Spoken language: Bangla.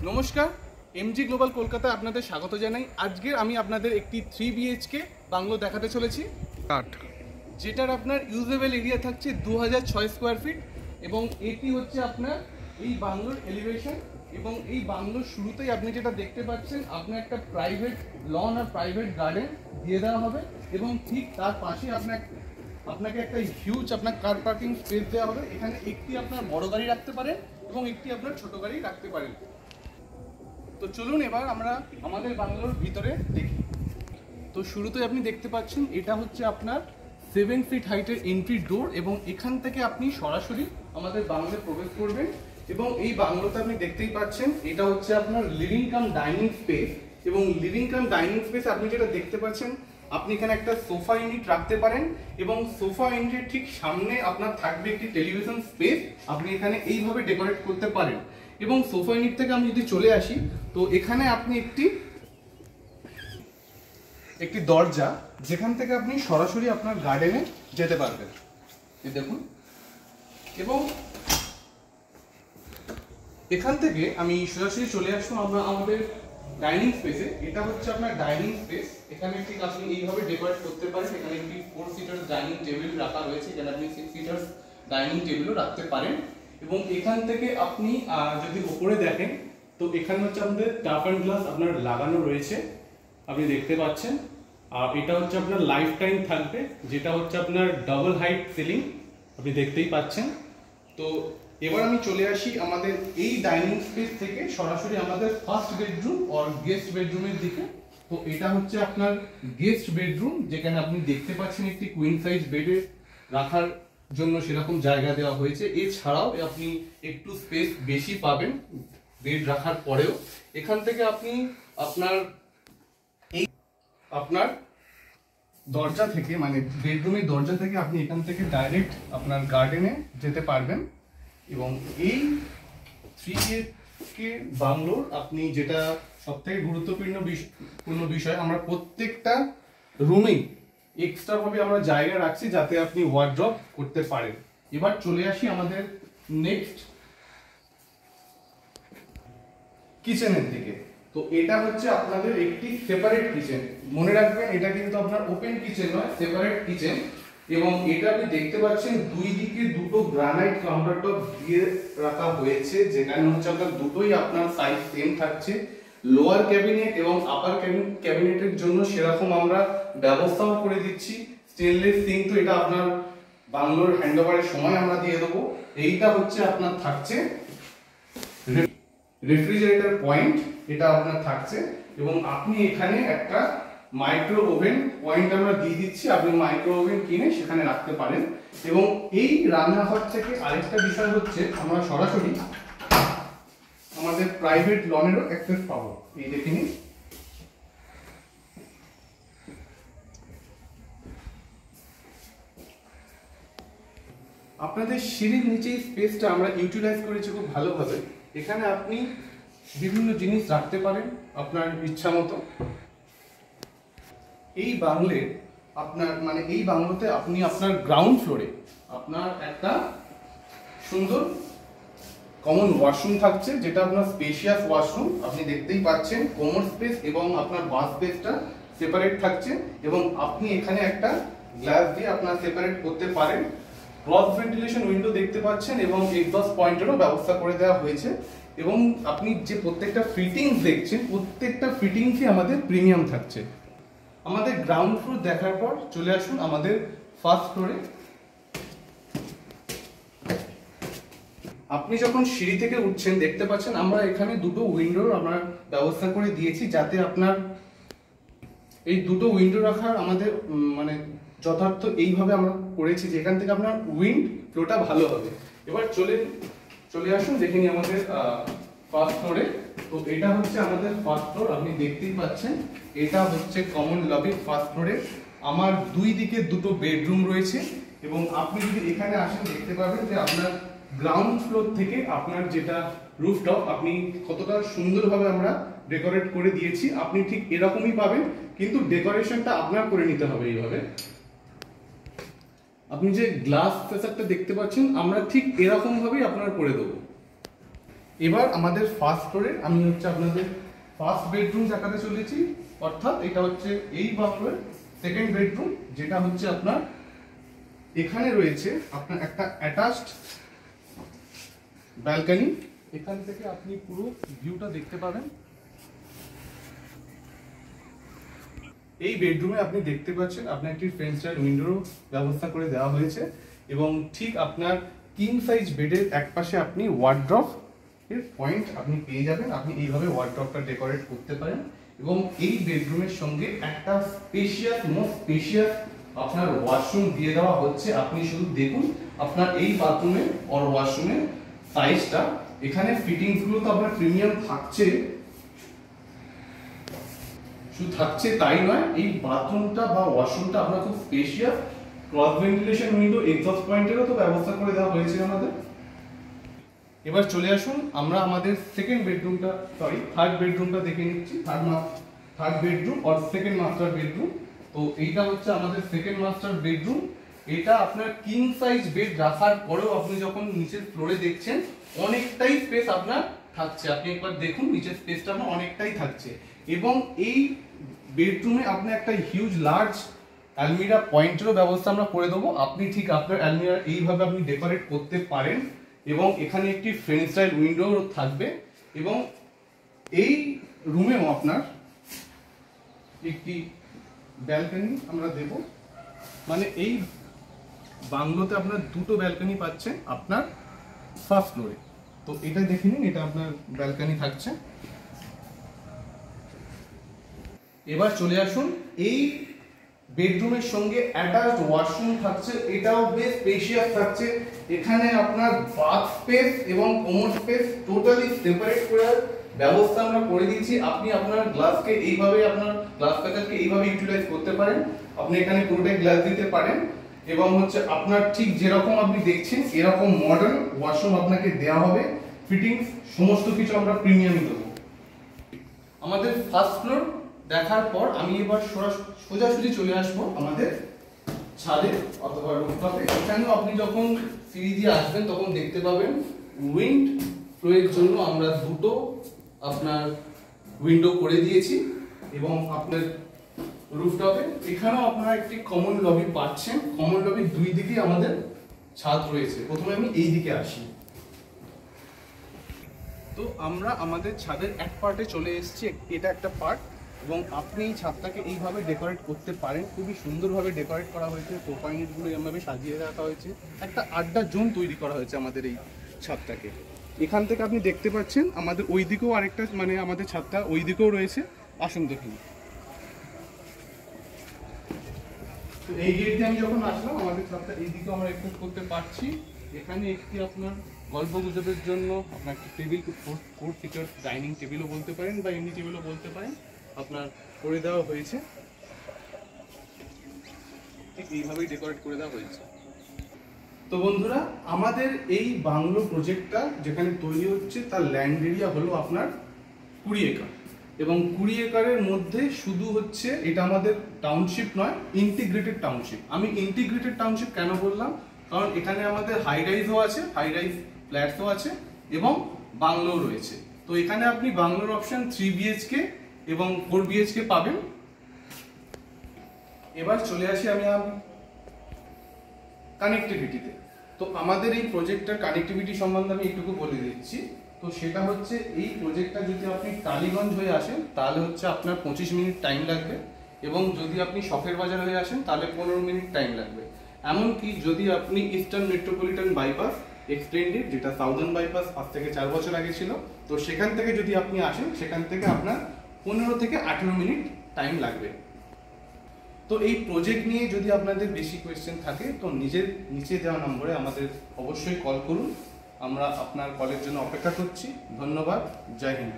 নমস্কার, এমজি গ্লোবাল কলকাতা আপনাদের স্বাগত জানাই। আজকে আমি আপনাদের একটি 3 বিএইচকে বাংলো দেখাতে চলেছি, যেটার আপনার ইউজেবল এরিয়া থাকছে 2006 স্কোয়ার ফিট এবং এটি হচ্ছে আপনার এই বাংলোর এলিভেশন। এবং এই বাংলোর শুরুতেই আপনি যেটা দেখতে পাচ্ছেন, আপনার একটা প্রাইভেট লন আর প্রাইভেট গার্ডেন দিয়ে দেওয়া হবে এবং ঠিক তার পাশে আপনাকে একটা হিউজ আপনার কার পার্কিং স্পেস দেওয়া হবে। এখানে একটি আপনার বড় গাড়ি রাখতে পারেন এবং একটি আপনার ছোট গাড়ি রাখতে পারেন। তো চলুন এবার আমরা আমাদের বাংলোর ভিতরে দেখি। তো শুরুতে আপনি দেখতে পাচ্ছেন এটা হচ্ছে আপনার 7 ফিট হাইটের এন্ট্রি ডোর এবং এখান থেকে আপনি সরাসরি আমাদের বাংলোয় প্রবেশ করবেন। এবং এই বাংলোতে আপনি দেখতেই পাচ্ছেন এটা হচ্ছে আপনার লিভিং কাম ডাইনিং স্পেস। এবং লিভিং কাম ডাইনিং স্পেস আপনি যেটা দেখতে পাচ্ছেন, আপনি এখানে একটা সোফা ইউনিট রাখতে পারেন এবং সোফা ইউনিটের ঠিক সামনে আপনার থাকবে একটি টেলিভিশন স্পেস। আপনি এখানে এইভাবে ডেকোরেট করতে পারেন। এবং সোফা ইউনিট থেকে আমি যদি চলে আসি, তো এখানে আপনি একটি দরজা, যেখান থেকে আপনি সরাসরি আপনার গার্ডেনে যেতে পারবেন। এই দেখুন। এবং এখান থেকে আমি সরাসরি চলে আসবো আমরা আমাদের ডাইনিং স্পেসে। এটা হচ্ছে আপনার ডাইনিং স্পেস। এখানে ঠিক আপনি এইভাবে ডেকোরেট করতে পারেন। এখানে একটি 4 সিটার ডাইনিং টেবিল রাখা রয়েছে, যেখানে আপনি 6 সিটার ডাইনিং টেবিলও রাখতে পারেন। এবং এখান থেকে আপনি যদি উপরে দেখেন, তো এখানে হচ্ছে আমাদের টাফ অ্যান্ড গ্লাস আপনার লাগানো রয়েছে, আপনি দেখতে পাচ্ছেন। আর এটা হচ্ছে আপনার লাইফ টাইম থাকবে, যেটা হচ্ছে আপনার ডাবল হাইট সিলিং, আপনি দেখতেই পাচ্ছেন। তো এবার আমি চলে আসি আমাদের এই ডাইনিং স্পেস থেকে সরাসরি আমাদের ফার্স্ট বেডরুম আর গেস্ট বেডরুমের দিকে। তো এটা হচ্ছে আপনার গেস্ট বেডরুম, যেখানে আপনি দেখতে পাচ্ছেন একটি কুইন সাইজ বেডে রাখার জন্য সেরকম জায়গা দেওয়া হয়েছে। এছাড়াও আপনি একটু স্পেস বেশি পাবেন বেড রাখার পরেও। এখান থেকে আপনি আপনার দরজা থেকে, মানে বেডরুমের দরজা থেকে আপনি এখান থেকে ডাইরেক্ট আপনার গার্ডেনে যেতে পারবেন। এবং এই 3 বিএইচকে বাংলোর আপনি যেটা সবথেকে গুরুত্বপূর্ণ বিষয়, আমরা প্রত্যেকটা রুমেই এক্সট্রা ভাবে আমরা জায়গা রাখছি যাতে আপনি ওয়ার্ড্রপ করতে পারেন। এবার চলে আসি আমাদের নেক্সট কিচেনের দিকে। তো এটা হচ্ছে আপনাদের একটি সেপারেট কিচেন। মনে রাখবেন, এটা কিন্তু আপনার ওপেন কিচেন নয়, সেপারেট কিচেন। এবং এটা আপনি দেখতে পাচ্ছেন দুই দিকে দুটো গ্রানাইট কাউন্টারটপ দিয়ে রাখা হয়েছে, যেখানে হচ্ছে আপনার দুটোই আপনার সাইজ সেম থাকছে। লোয়ার ক্যাবিনেট এবং আপার ক্যাবিনেটের জন্য সেরকম আমরা ব্যবস্থাও করে দিচ্ছি। স্টেনলেস সিঙ্ক, তো এটা আপনার বাংলোর হ্যান্ডওভারের সময় আমরা দিয়ে দেবো। এইটা হচ্ছে আপনার থাকছে রেফ্রিজারেটর পয়েন্ট, এটা আপনার থাকছে। এবং আপনি এখানে একটা মাইক্রো ওভেন পয়েন্ট আমরা দিয়ে দিচ্ছি, আপনি মাইক্রো ওভেন কিনে সেখানে রাখতে পারেন। এবং এই রান্নাঘর থেকে আরেকটা বিষয় হচ্ছে, আমরা সরাসরি আমাদের প্রাইভেট লনেরও অ্যাক্সেস পাবো। এই দেখে নিন। আপনাদের সিঁড়ির নিচে স্পেসটা আমরা ইউটিলাইজ করেছি খুব ভালোভাবে। এখানে আপনি বিভিন্ন জিনিস রাখতে পারেন আপনার ইচ্ছা মতো। এই বাংলোতে আপনি আপনার গ্রাউন্ড ফ্লোরে আপনার একটা সুন্দর কমন ওয়াশরুম থাকছে, যেটা আপনার স্পেশিয়াস ওয়াশরুম, আপনি দেখতেই পাচ্ছেন। কমন স্পেস এবং আপনার বাথ স্পেসটা সেপারেট থাকছে। এবং আপনি এখানে একটা গ্লাস দিয়ে আপনার সেপারেট করতে পারেন। ক্রস ভেন্টিলেশন উইন্ডো দেখতে পাচ্ছেন এবং এক্সস্ট পয়েন্টেরও ব্যবস্থা করে দেওয়া হয়েছে। এবং আপনি যে প্রত্যেকটা ফিটিংস দেখছেন, প্রত্যেকটা ফিটিংসই আমাদের প্রিমিয়াম থাকছে। আমাদের গ্রাউন্ড ফ্লোর দেখার পর চলে আসুন আমাদের ফার্স্ট ফ্লোরে। আপনি যখন সিঁড়ি থেকে উঠছেন দেখতে পাচ্ছেন আমরা এখানে দুটো উইন্ডোর আমরা ব্যবস্থা করে দিয়েছি, যাতে আপনার এই দুটো উইন্ডো রাখার আমাদের মানে যথার্থ এইভাবে আমরা করেছি, যেখান থেকে আপনার উইন্ড ফ্লোটা ভালো হবে। এবার চলে আসুন দেখে নিই আমাদের ফার্স্ট ফ্লোরে। তো এটা হচ্ছে আমাদের ফার্স্ট ফ্লোর, আপনি দেখতেই পাচ্ছেন। এটা হচ্ছে কমন লবি ফার্স্ট ফ্লোরে। আমার দুই দিকে দুটো বেডরুম রয়েছে। এবং আপনি যদি এখানে আসেন দেখতে পাবেন যে আপনার গ্রাউন্ড ফ্লোর থেকে আপনার যেটা রুফটপ, আপনি কতটা সুন্দরভাবে আমরা ডেকোরেট করে দিয়েছি। আপনি ঠিক এরকমই পাবেন, কিন্তু ডেকোরেশনটা আপনার করে নিতে হবে। এইভাবে আপনি যে গ্লাস ফেসারটা দেখতে পাচ্ছেন, আমরা ঠিক এরকম ভাবেই আপনার করে দেবো। এবার আমাদের ফার্স্ট ফ্লোরে আমি হচ্ছে আপনাদের ফার্স্ট বেডরুম দেখাতে চলেছি, অর্থাৎ এটা হচ্ছে এই বাংলোর সেকেন্ড বেডরুম, যেটা হচ্ছে আপনার এখানে রয়েছে আপনার একটা অ্যাটাচড ব্যালকনি। এখান থেকে আপনি পুরো ভিউটা দেখতে পাবেন। এই বেডরুমে আপনি দেখতে পাচ্ছেন আপনার একটি ফ্রেঞ্চ ডোর উইন্ডোর ব্যবস্থা করে দেওয়া হয়েছে এবং ঠিক আপনার কিং সাইজ বেডের একপাশে আপনি ওয়ার্ড্রপ এর পয়েন্ট আপনি পেয়ে যাবেন। আপনি এইভাবে ওয়ার্ড্রপটা ডেকোরেট করতে পারেন এবং এই বেডরুমের সঙ্গে একটা মোস্ট স্পেশিয়াস আপনার ওয়াশরুম দিয়ে দেওয়া হচ্ছে। আপনি শুধু দেখুন আপনার এই বাথরুমে আর ওয়াশরুমের সাইজটা। এখানে ফিটিংস গুলো তো আপনার প্রিমিয়াম থাকছে, শুধু থাকছে তাই নয়, এই বাথরুমটা বা ওয়াশরুমটা আপনার খুব spacious. Cross ventilation window, exhaust পয়েন্টেরও তো ব্যবস্থা করে দেওয়া হয়েছে আমাদের। এবার চলে আসুন আমরা আমাদের থার্ড বেডরুমটা দেখে নিচ্ছি। থার্ড বেডরুম আর সেকেন্ড মাস্টার বেডরুম। তো এইটা হচ্ছে আমাদের সেকেন্ড মাস্টার বেডরুম। এটা আপনার কিং সাইজ বেড রাখার পরেও আপনি যখন নিচের ফ্লোরে দেখছেন অনেকটাই স্পেস আপনার থাকছে। আপনি একবার দেখুন নিচের স্পেসটা আপনার অনেকটাই থাকছে এবং এই বেডরুমে আপনি একটা হিউজ লার্জ অ্যালমিরা পয়েন্টেরও ব্যবস্থা আমরা করে দেবো। আপনি ঠিক আপনার অ্যালমিরা এইভাবে আপনি ডেকোরেট করতে পারেন এবং এখানে একটি ফ্রেঞ্চ স্টাইল উইন্ডো থাকবে এবং এই রুমেও আপনার একটি ব্যালকনি আমরা দেব। মানে এই বাংলোতে আপনার দুটো ব্যালকনি পাচ্ছেন আপনার ফার্স্ট ফ্লোরে। তো এটা দেখে নিন, এটা আপনার ব্যালকনি থাকছে। এবার চলে আসুন এই বেডরুমের সঙ্গে অ্যাটাচড ওয়াশরুম থাকছে। এটাও বেশ স্পেশিয়াস থাকছে। এখানে আপনার বাথ স্পেস এবং কমোড স্পেস টোটালি সেপারেট করার ব্যবস্থা আমরা করে দিয়েছি। আপনি আপনার গ্লাসকে এইভাবে আপনার গ্লাস প্যাকেটকে এইভাবে ইউটিলাইজ করতে পারেন। আপনি এখানে পুরোটাই গ্লাস দিতে পারেন এবং হচ্ছে আপনার ঠিক যেরকম আপনি দেখছেন এরকম মডার্ন ওয়াশরুম আপনাকে দেওয়া হবে। ফিটিংস সমস্ত কিছু আমরা প্রিমিয়ামই দেবো। আমাদের ফার্স্ট ফ্লোর দেখার পর আমি এবার সোজাসুজি চলে আসবো আমাদের ছাদে অথবা রুফটপে। এখানেও আপনি যখন সিঁড়ি দিয়ে আসবেন তখন দেখতে পাবেন উইন্ড ফ্লোয়ের জন্য আমরা দুটো আপনার উইন্ডো করে দিয়েছি এবং আপনার রুফটপে এখানেও আপনারা একটি কমন লবি পাচ্ছেন। কমন লবির দুই দিকে আমাদের ছাদ রয়েছে। প্রথমে আমি এই দিকে আসি। তো আমরা আমাদের ছাদের এক পার্টে চলে এসেছি, এটা একটা পার্ট এবং আপনি এই ছাদটাকে এইভাবে ডেকোরেট করতে পারেন। খুবই সুন্দরভাবে ডেকোরেট করা হয়েছে, প্রোপাইনেটগুলো এভাবে সাজিয়ে রাখা হয়েছে। একটা আড্ডা জোন তৈরি করা হয়েছে আমাদের এই ছাদটাকে। এখান থেকে আপনি দেখতে পাচ্ছেন আমাদের ওই দিকেও আরেকটা মানে আমাদের ছাদটা ওই দিকেও রয়েছে। আসুন দেখুন। তো এই গেট দিয়ে আমি যখন আসলাম আমাদের ছাদটা এই দিকেও আমরা একটু করতে পারছি। এখানে একটি আপনার গল্প গুজবের জন্য আপনার একটি টেবিল, 4 সিটার ডাইনিং টেবিলও বলতে পারেন বা এমনি টেবিলও বলতে পারেন, আপনার করে দেওয়া হয়েছে। ঠিক এইভাবেই ডেকোরেট করে দেওয়া হয়েছে। তো বন্ধুরা আমাদের এই বাংলো প্রজেক্টটা যেখানে তৈরি হচ্ছে তার ল্যান্ড এরিয়া হলো আপনার 20 একর এবং 20 একরের মধ্যে শুধু হচ্ছে এটা আমাদের টাউনশিপ নয়, ইন্টিগ্রেটেড টাউনশিপ। আমি ইন্টিগ্রেটেড টাউনশিপ কেন বললাম, কারণ এখানে আমাদের হাই রাইজও আছে, হাই রাইজ ফ্ল্যাটসও আছে এবং বাংলোও রয়েছে। তো এখানে আপনি বাংলোর অপশন 3 BHK এবং 4 BHK পাবেন। এবার চলে আসি আমি কানেক্টিভিটিতে। তো আমাদের এই প্রজেক্টটার কানেক্টিভিটি সম্বন্ধে আমি একটু বলে দিচ্ছি। তো সেটা হচ্ছে এই প্রজেক্টটা যদি আপনি টালিগঞ্জ হয়ে আসেন তাহলে হচ্ছে আপনার 25 মিনিট টাইম লাগবে এবং যদি আপনি শখের বাজার হয়ে আসেন তাহলে 15 মিনিট টাইম লাগবে। এমনকি যদি আপনি ইস্টার্ন মেট্রোপলিটন বাইপাস এক্সটেন্ডেড, যেটা সাউদার্ন বাইপাস আজ থেকে 4 বছর আগে ছিল, তো সেখান থেকে যদি আপনি আসেন সেখান থেকে আপনার 15 থেকে 18 মিনিট টাইম লাগবে। তো এই প্রজেক্ট নিয়ে যদি আপনাদের বেশি কোয়েশ্চেন থাকে তো নিচে দেওয়া নম্বরে আমাদের অবশ্যই কল করুন। আমরা আপনার কলের জন্য অপেক্ষা করছি। ধন্যবাদ। জয় হিন্দ।